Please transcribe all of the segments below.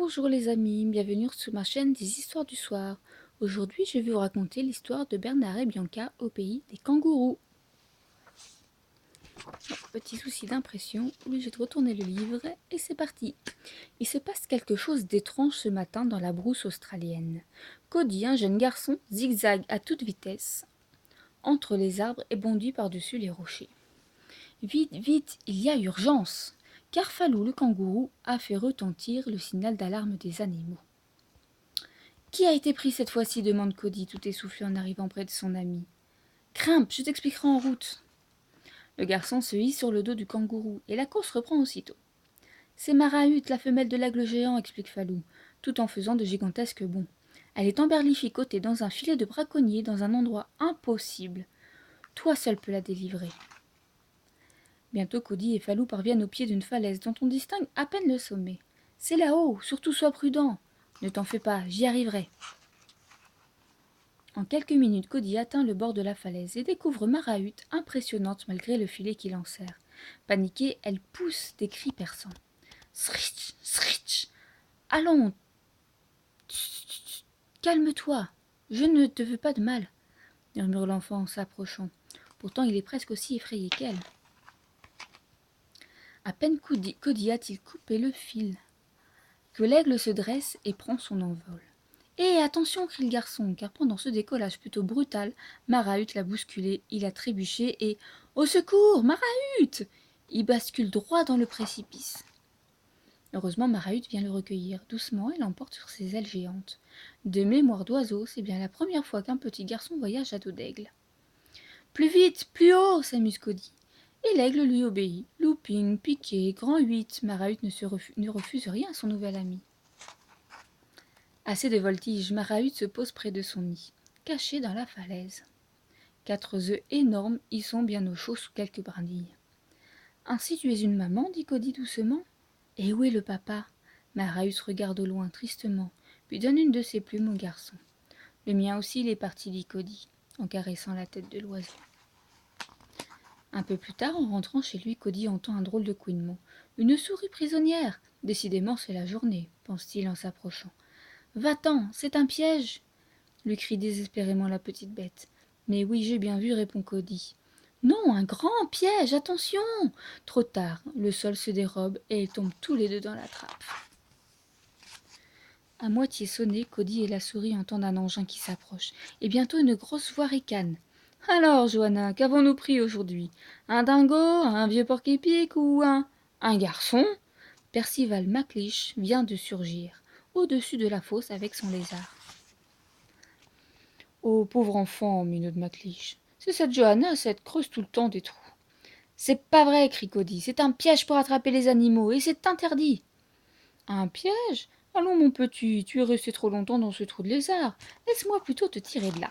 Bonjour les amis, bienvenue sur ma chaîne des histoires du soir. Aujourd'hui, je vais vous raconter l'histoire de Bernard et Bianca au pays des kangourous. Petit souci d'impression, obligé de retourner le livre et c'est parti. Il se passe quelque chose d'étrange ce matin dans la brousse australienne. Cody, un jeune garçon, zigzague à toute vitesse entre les arbres et bondit par-dessus les rochers. Vite, vite, il y a urgence, car Falou le kangourou a fait retentir le signal d'alarme des animaux. Qui a été pris cette fois-ci demande Cody, tout essoufflé en arrivant près de son ami. Grimpe, je t'expliquerai en route. Le garçon se hisse sur le dos du kangourou, et la course reprend aussitôt. C'est Marahut, la femelle de l'aigle géant, explique Falou, tout en faisant de gigantesques bonds. Elle est emberlificotée dans un filet de braconnier dans un endroit impossible. Toi seul peux la délivrer. Bientôt Cody et Falou parviennent au pied d'une falaise dont on distingue à peine le sommet. C'est là-haut, surtout sois prudent. Ne t'en fais pas, j'y arriverai. En quelques minutes, Cody atteint le bord de la falaise et découvre Marahut, impressionnante malgré le filet qui l'enserre. Paniquée, elle pousse des cris perçants. Sritch, sritch. Allons, calme-toi, je ne te veux pas de mal, murmure l'enfant en s'approchant. Pourtant, il est presque aussi effrayé qu'elle. À peine Cody a-t-il coupé le fil que l'aigle se dresse et prend son envol. Hé, attention, crie le garçon, car pendant ce décollage plutôt brutal, Marahut l'a bousculé, il a trébuché et... Au secours, Marahut! Il bascule droit dans le précipice. Heureusement, Marahut vient le recueillir. Doucement, et l'emporte sur ses ailes géantes. De mémoire d'oiseau, c'est bien la première fois qu'un petit garçon voyage à dos d'aigle. Plus vite, plus haut, s'amuse Cody. Et l'aigle lui obéit. Looping, piqué, grand 8, Marahut ne refuse rien à son nouvel ami. Assez de voltige, Marahut se pose près de son nid, caché dans la falaise. 4 œufs énormes y sont bien au chaud sous quelques brindilles. Ainsi tu es une maman, dit Cody doucement. Et où est le papa? Marahut regarde au loin tristement, puis donne une de ses plumes au garçon. Le mien aussi, il est parti, dit Cody, en caressant la tête de l'oiseau. Un peu plus tard, en rentrant chez lui, Cody entend un drôle de couinement. Une souris prisonnière! Décidément, c'est la journée, pense-t-il en s'approchant. Va-t'en, c'est un piège! Lui crie désespérément la petite bête. Mais oui, j'ai bien vu, répond Cody. Non, un grand piège, attention! Trop tard, le sol se dérobe et ils tombent tous les deux dans la trappe. À moitié sonné, Cody et la souris entendent un engin qui s'approche, et bientôt une grosse voix ricane. Alors, Johanna, qu'avons-nous pris aujourd'hui? Un dingo, un vieux porc-épic ou un garçon? Percival McLeish vient de surgir, au-dessus de la fosse avec son lézard. Oh, pauvre enfant, minaude McLeish. C'est cette Johanna, cette creuse tout le temps des trous. C'est pas vrai, crie Cody. C'est un piège pour attraper les animaux, et c'est interdit. Un piège? Allons, mon petit, tu es resté trop longtemps dans ce trou de lézard. Laisse-moi plutôt te tirer de là.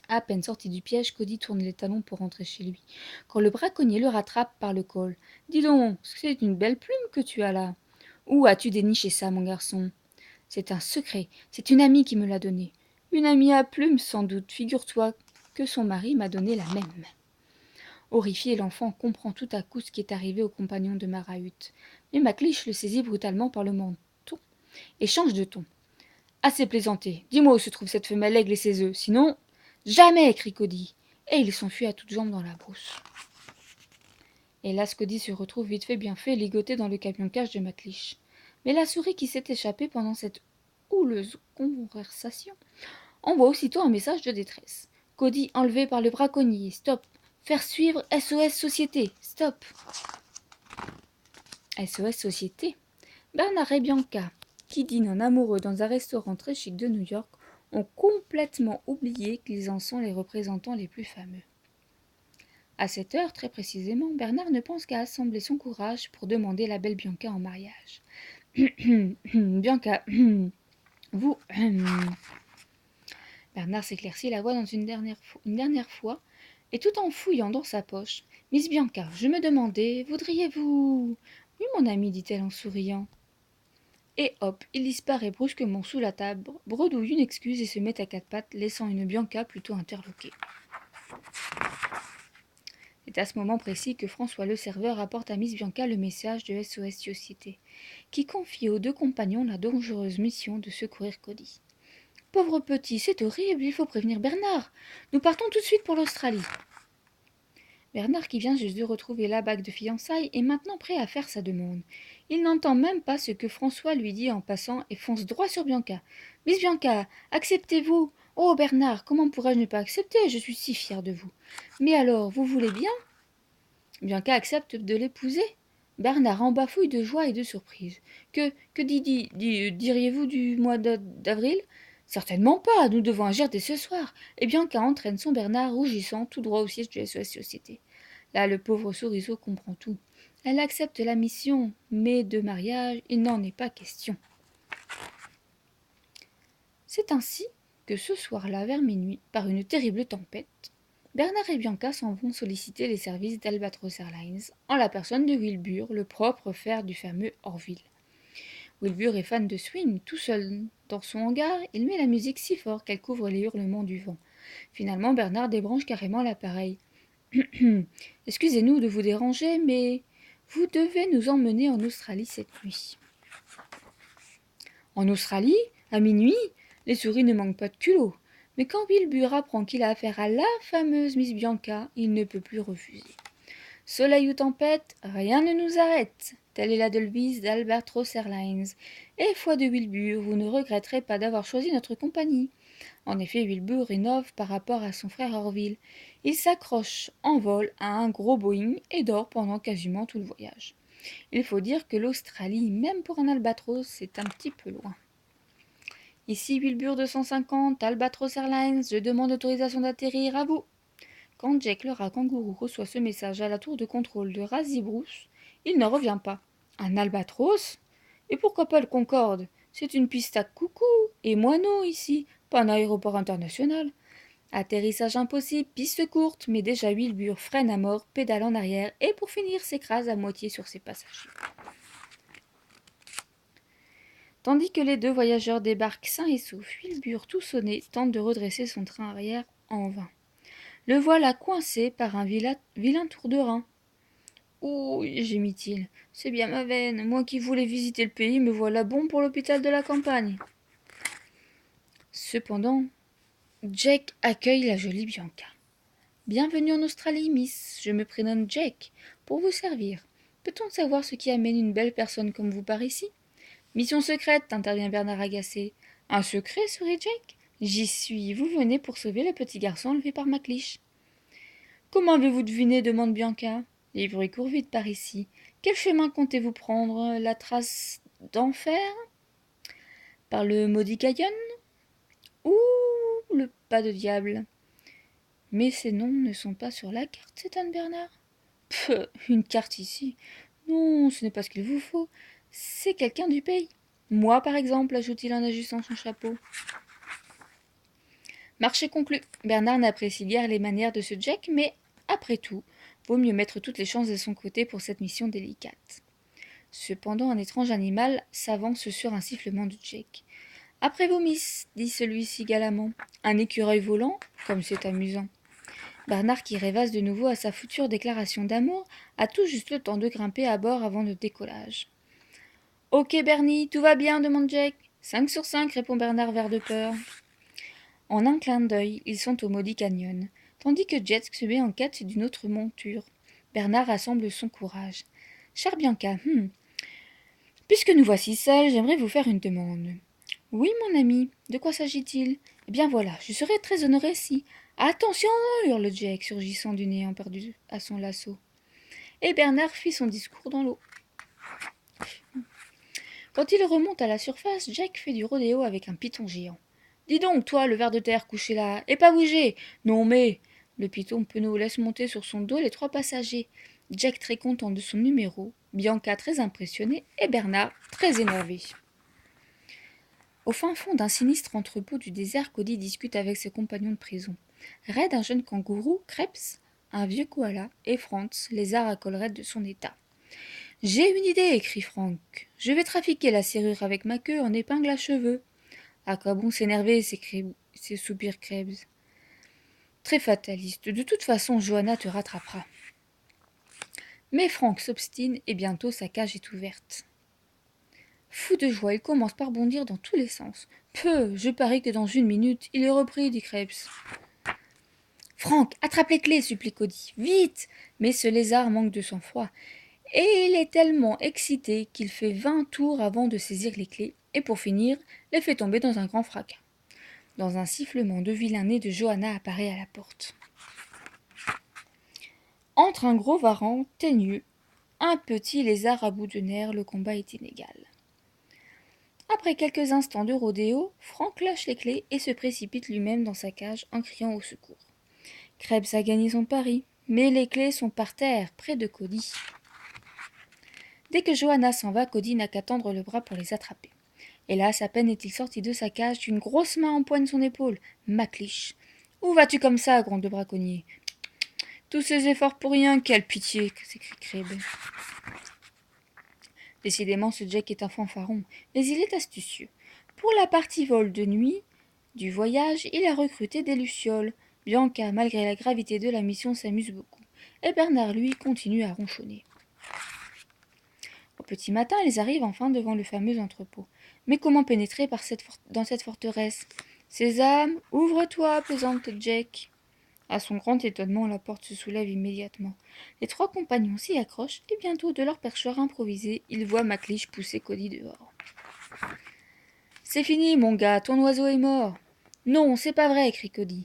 À peine sorti du piège, Cody tourne les talons pour rentrer chez lui, quand le braconnier le rattrape par le col. Dis donc, c'est une belle plume que tu as là. Où as-tu déniché ça, mon garçon? C'est un secret, c'est une amie qui me l'a donné. Une amie à plumes, sans doute. Figure-toi que son mari m'a donné la même. Horrifié, l'enfant comprend tout à coup ce qui est arrivé au compagnon de Marahut. Mais McLeish le saisit brutalement par le menton et change de ton. Assez plaisanté. Dis-moi où se trouve cette femelle aigle et ses œufs. Sinon... Jamais! Crie Cody. Et il s'enfuit à toutes jambes dans la brousse. Hélas, Cody se retrouve vite fait bien fait ligoté dans le camion-cache de McLeish. Mais la souris qui s'est échappée pendant cette houleuse conversation envoie aussitôt un message de détresse. Cody enlevé par le braconnier. Stop! Faire suivre SOS Société. Stop! SOS Société. Bernard et Bianca, qui dînent en amoureux dans un restaurant très chic de New York, ont complètement oublié qu'ils en sont les représentants les plus fameux. À cette heure, très précisément, Bernard ne pense qu'à assembler son courage pour demander la belle Bianca en mariage. Bianca, vous... Bernard s'éclaircit la voix dans une dernière fois, et tout en fouillant dans sa poche. Miss Bianca, je me demandais, voudriez-vous... Oui, mon ami, dit-elle en souriant. Et hop, il disparaît brusquement sous la table, bredouille une excuse et se met à quatre pattes, laissant une Bianca plutôt interloquée. C'est à ce moment précis que François le serveur apporte à Miss Bianca le message de SOS Société, qui confie aux deux compagnons la dangereuse mission de secourir Cody. Pauvre petit, c'est horrible, il faut prévenir Bernard. Nous partons tout de suite pour l'Australie. Bernard, qui vient juste de retrouver la bague de fiançailles, est maintenant prêt à faire sa demande. Il n'entend même pas ce que François lui dit en passant et fonce droit sur Bianca. Miss Bianca, acceptez-vous? Oh Bernard, comment pourrais-je ne pas accepter? Je suis si fière de vous. Mais alors, vous voulez bien? Bianca accepte de l'épouser. Bernard en bafouille de joie et de surprise. Que diriez-vous du mois d'avril? Certainement pas, nous devons agir dès ce soir. Et Bianca entraîne son Bernard rougissant tout droit au siège du SOS Société. Là, le pauvre Souriceau comprend tout. Elle accepte la mission, mais de mariage, il n'en est pas question. C'est ainsi que ce soir-là, vers minuit, par une terrible tempête, Bernard et Bianca s'en vont solliciter les services d'Albatros Airlines, en la personne de Wilbur, le propre frère du fameux Orville. Wilbur est fan de swing, tout seul dans son hangar, il met la musique si fort qu'elle couvre les hurlements du vent. Finalement, Bernard débranche carrément l'appareil. « Excusez-nous de vous déranger, mais vous devez nous emmener en Australie cette nuit. » En Australie, à minuit, les souris ne manquent pas de culot. Mais quand Wilbur apprend qu'il a affaire à la fameuse Miss Bianca, il ne peut plus refuser. Soleil ou tempête, rien ne nous arrête. Telle est la devise d'Albatros Airlines. Et foi de Wilbur, vous ne regretterez pas d'avoir choisi notre compagnie. En effet, Wilbur innove par rapport à son frère Orville. Il s'accroche en vol à un gros Boeing et dort pendant quasiment tout le voyage. Il faut dire que l'Australie, même pour un albatros, c'est un petit peu loin. Ici Wilbur 250, Albatros Airlines, je demande autorisation d'atterrir, à vous. Quand Jack le rat kangourou reçoit ce message à la tour de contrôle de Razzie-Bruce, il ne revient pas. Un albatros? Et pourquoi pas le Concorde? C'est une piste à coucou et moineaux ici, pas un aéroport international. Atterrissage impossible, piste courte, mais déjà Wilbur freine à mort, pédale en arrière et pour finir s'écrase à moitié sur ses passagers. Tandis que les deux voyageurs débarquent sains et saufs, Wilbur, tout sonné, tente de redresser son train arrière en vain. Le voilà coincé par un vilain tour de rein. « Ouh, gémit-il, c'est bien ma veine, moi qui voulais visiter le pays, me voilà bon pour l'hôpital de la campagne. » Cependant, Jack accueille la jolie Bianca. « Bienvenue en Australie, miss, je me prénomme Jack, pour vous servir. Peut-on savoir ce qui amène une belle personne comme vous par ici ?»« Mission secrète, intervient Bernard agacé. « Un secret, sourit Jack. J'y suis, vous venez pour sauver le petit garçon enlevé par McLeish. »« Comment avez-vous deviné demande Bianca. Les bruits courent vite par ici. Quel chemin comptez-vous prendre? La trace d'enfer? Par le maudit Caillon? Ou le pas de diable? Mais ces noms ne sont pas sur la carte, s'étonne Bernard. Peuh, une carte ici? Non, ce n'est pas ce qu'il vous faut. C'est quelqu'un du pays. Moi, par exemple, ajoute-t-il en ajustant son chapeau. Marché conclu. Bernard n'apprécie guère les manières de ce Jack, mais après tout, vaut mieux mettre toutes les chances de son côté pour cette mission délicate. Cependant, un étrange animal s'avance sur un sifflement de Jack. « Après vous, miss, dit celui-ci galamment. Un écureuil volant? Comme c'est amusant. » Bernard, qui rêvasse de nouveau à sa future déclaration d'amour, a tout juste le temps de grimper à bord avant le décollage. « Ok, Bernie, tout va bien, demande Jack. 5 sur 5, répond Bernard vert de peur. En un clin d'œil, ils sont au maudit canyon, tandis que Jack se met en quête d'une autre monture. Bernard rassemble son courage. « Chère Bianca, puisque nous voici seuls, j'aimerais vous faire une demande. »« Oui, mon ami, de quoi s'agit-il ? » ?»« Eh bien voilà, je serais très honoré si... »« Attention !» hurle Jack, surgissant du néant perdu à son lasso. Et Bernard fit son discours dans l'eau. Quand il remonte à la surface, Jack fait du rodéo avec un python géant. « Dis donc, toi, le ver de terre couché là, et pas bouger !»« Non mais... » Le python penaud laisse monter sur son dos les 3 passagers. Jack très content de son numéro, Bianca très impressionnée et Bernard très énervé. Au fin fond d'un sinistre entrepôt du désert, Cody discute avec ses compagnons de prison. Red, un jeune kangourou, Krebs, un vieux koala, et Franz, lézard à collerette de son état. « J'ai une idée, crie Frank. Je vais trafiquer la serrure avec ma queue en épingle à cheveux. »« À quoi bon s'énerver ?» soupire Krebs. Très fataliste. De toute façon, Johanna te rattrapera. Mais Franck s'obstine et bientôt sa cage est ouverte. Fou de joie, il commence par bondir dans tous les sens. Peu, je parie que dans 1 minute, il est repris, dit Krebs. Franck, attrape les clés, supplie Cody. Vite! Mais ce lézard manque de sang-froid. Et il est tellement excité qu'il fait 20 tours avant de saisir les clés, et pour finir, les fait tomber dans un grand fracas. Dans un sifflement de vilain nez de Johanna apparaît à la porte. Entre un gros varan teigneux, un petit lézard à bout de nerfs, le combat est inégal. Après quelques instants de rodéo, Franck lâche les clés et se précipite lui-même dans sa cage en criant au secours. Krebs a gagné son pari, mais les clés sont par terre, près de Cody. Dès que Johanna s'en va, Cody n'a qu'à tendre le bras pour les attraper. Hélas, à peine est-il sorti de sa cage, une grosse main empoigne son épaule. McLeish. Où vas-tu comme ça, gronde le braconnier. Tous ces efforts pour rien, quelle pitié, s'écrie Krebs. Décidément, ce Jack est un fanfaron, mais il est astucieux. Pour la partie vol de nuit du voyage, il a recruté des lucioles. Bianca, malgré la gravité de la mission, s'amuse beaucoup. Et Bernard, lui, continue à ronchonner. Au petit matin, ils arrivent enfin devant le fameux entrepôt. Mais comment pénétrer dans cette forteresse? Sésame, ouvre-toi, plaisante Jack. À son grand étonnement, la porte se soulève immédiatement. Les 3 compagnons s'y accrochent et bientôt, de leur perchoir improvisé, ils voient McLeish pousser Cody dehors. C'est fini, mon gars, ton oiseau est mort. Non, c'est pas vrai, crie Cody.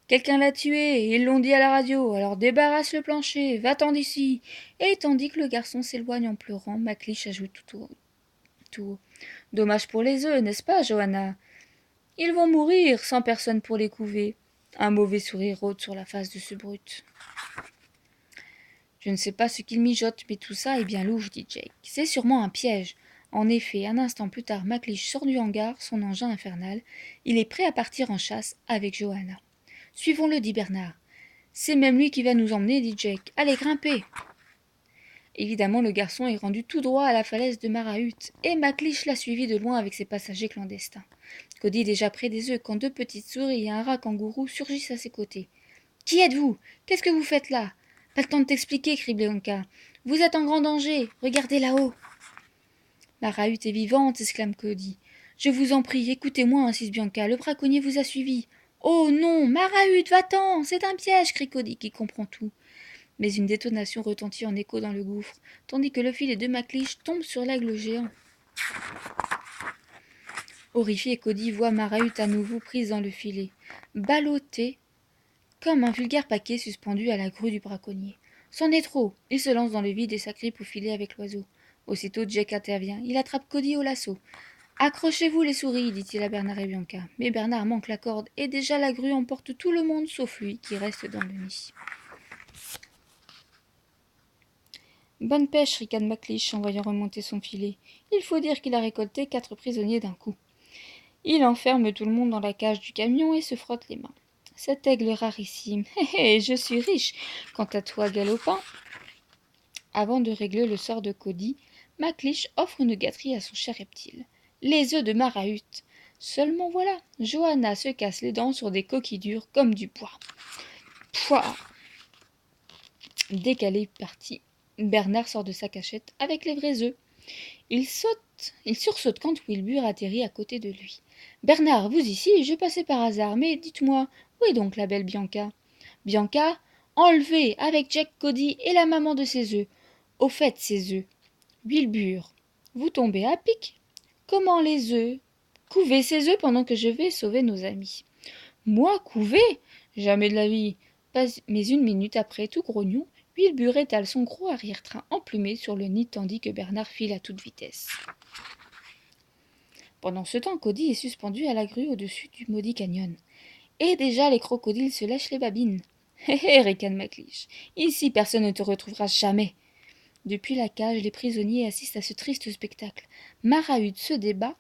Quelqu'un l'a tué, ils l'ont dit à la radio, alors débarrasse le plancher, va-t'en d'ici. Et tandis que le garçon s'éloigne en pleurant, McLeish ajoute tout haut. Dommage pour les œufs, n'est-ce pas, Johanna? Ils vont mourir sans personne pour les couver. Un mauvais sourire rôde sur la face de ce brute. Je ne sais pas ce qu'il mijote, mais tout ça est bien louche, dit Jake. C'est sûrement un piège. En effet, un instant plus tard, McLeish sort du hangar, son engin infernal. Il est prêt à partir en chasse avec Johanna. Suivons-le, dit Bernard. C'est même lui qui va nous emmener, dit Jake. Allez, grimpez. Évidemment, le garçon est rendu tout droit à la falaise de Marahut, et McLeish l'a suivi de loin avec ses passagers clandestins. Cody est déjà près des œufs quand 2 petites souris et un rat kangourou surgissent à ses côtés. Qui êtes-vous? Qu'est-ce que vous faites là? Pas le temps de t'expliquer, crie Bianca. Vous êtes en grand danger. Regardez là-haut. Marahut est vivante, exclame Cody. Je vous en prie, écoutez-moi, insiste Bianca. Le braconnier vous a suivi. Oh non, Marahut, va-t'en, c'est un piège, crie Cody, qui comprend tout. Mais une détonation retentit en écho dans le gouffre, tandis que le filet de McLeish tombe sur l'aigle géant. Horrifié, Cody voit Marahut à nouveau prise dans le filet, ballottée comme un vulgaire paquet suspendu à la grue du braconnier. C'en est trop. Il se lance dans le vide et s'agrippe au filet avec l'oiseau. Aussitôt, Jack intervient. Il attrape Cody au lasso. Accrochez-vous les souris, dit-il à Bernard et Bianca. Mais Bernard manque la corde et déjà la grue emporte tout le monde sauf lui qui reste dans le nid. Bonne pêche, ricane McLeish en voyant remonter son filet. Il faut dire qu'il a récolté 4 prisonniers d'un coup. Il enferme tout le monde dans la cage du camion et se frotte les mains. Cet aigle rarissime. Hé hé, je suis riche. Quant à toi, galopin. Avant de régler le sort de Cody, McLeish offre une gâterie à son cher reptile. Les œufs de Marahut. Seulement voilà, Johanna se casse les dents sur des coquilles dures comme du bois. Pouah! Dès qu'elle est partie, Bernard sort de sa cachette avec les vrais œufs. Il sursaute quand Wilbur atterrit à côté de lui. Bernard, vous ici, je passais par hasard, mais dites-moi, où est donc la belle Bianca? Bianca, enlevée avec Jack Cody et la maman de ses œufs. Au fait, ces œufs. Wilbur, vous tombez à pic. Comment les œufs? Couvez ces œufs pendant que je vais sauver nos amis. Moi, couver? Jamais de la vie. Mais 1 minute après, tout grognon, Wilbur étale son gros arrière-train emplumé sur le nid tandis que Bernard file à toute vitesse. Pendant ce temps, Cody est suspendu à la grue au-dessus du maudit canyon. Et déjà les crocodiles se lèchent les babines. Hé hé, ricane McLeish. Ici, personne ne te retrouvera jamais. Depuis la cage, les prisonniers assistent à ce triste spectacle. Marahut se débat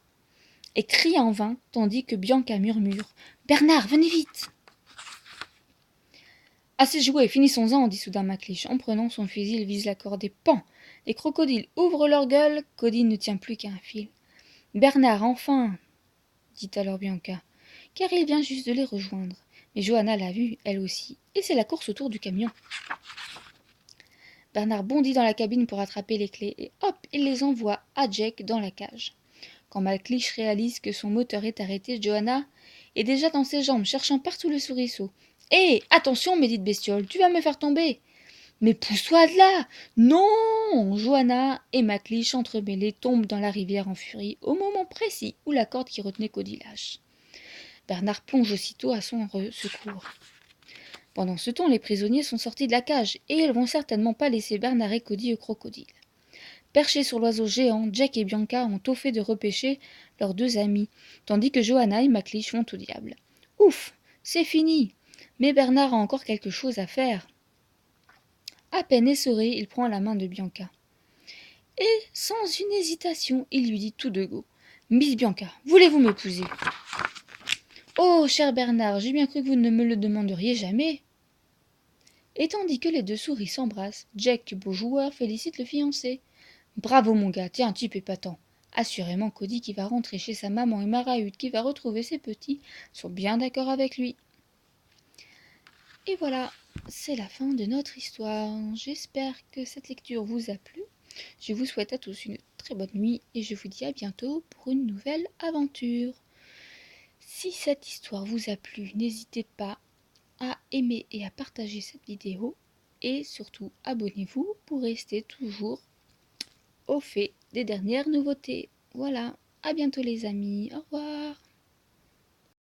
et crie en vain, tandis que Bianca murmure « Bernard, venez vite !» Assez joué, finissons-en, dit soudain McLeish. En prenant son fusil, il vise la corde et pan. Les crocodiles ouvrent leur gueule, Cody ne tient plus qu'à un fil. Bernard, enfin, dit alors Bianca, car il vient juste de les rejoindre. Mais Johanna l'a vu, elle aussi, et c'est la course autour du camion. Bernard bondit dans la cabine pour attraper les clés et hop, il les envoie à Jack dans la cage. Quand McLeish réalise que son moteur est arrêté, Johanna est déjà dans ses jambes, cherchant partout le souriceau. Hé, attention, médite bestiole, tu vas me faire tomber. Mais pousse-toi de là. Non. Johanna et McLeish entremêlés tombent dans la rivière en furie au moment précis où la corde qui retenait Cody lâche. Bernard plonge aussitôt à son secours. Pendant ce temps, les prisonniers sont sortis de la cage et ils vont certainement pas laisser Bernard et Cody au crocodile. Perchés sur l'oiseau géant, Jack et Bianca ont tôt fait de repêcher leurs deux amis, tandis que Johanna et McLeish vont au diable. Ouf, c'est fini. Mais Bernard a encore quelque chose à faire. À peine essoré, il prend la main de Bianca. Et, sans une hésitation, il lui dit tout de go. Miss Bianca, voulez-vous m'épouser? Oh, cher Bernard, j'ai bien cru que vous ne me le demanderiez jamais. Et tandis que les deux souris s'embrassent, Jack, beau joueur, félicite le fiancé. Bravo mon gars, t'es un type épatant. Assurément, Cody qui va rentrer chez sa maman et Marahut qui va retrouver ses petits sont bien d'accord avec lui. Et voilà, c'est la fin de notre histoire. J'espère que cette lecture vous a plu. Je vous souhaite à tous une très bonne nuit et je vous dis à bientôt pour une nouvelle aventure. Si cette histoire vous a plu, n'hésitez pas à aimer et à partager cette vidéo et surtout abonnez-vous pour rester toujours au fait des dernières nouveautés. Voilà, à bientôt les amis, au revoir.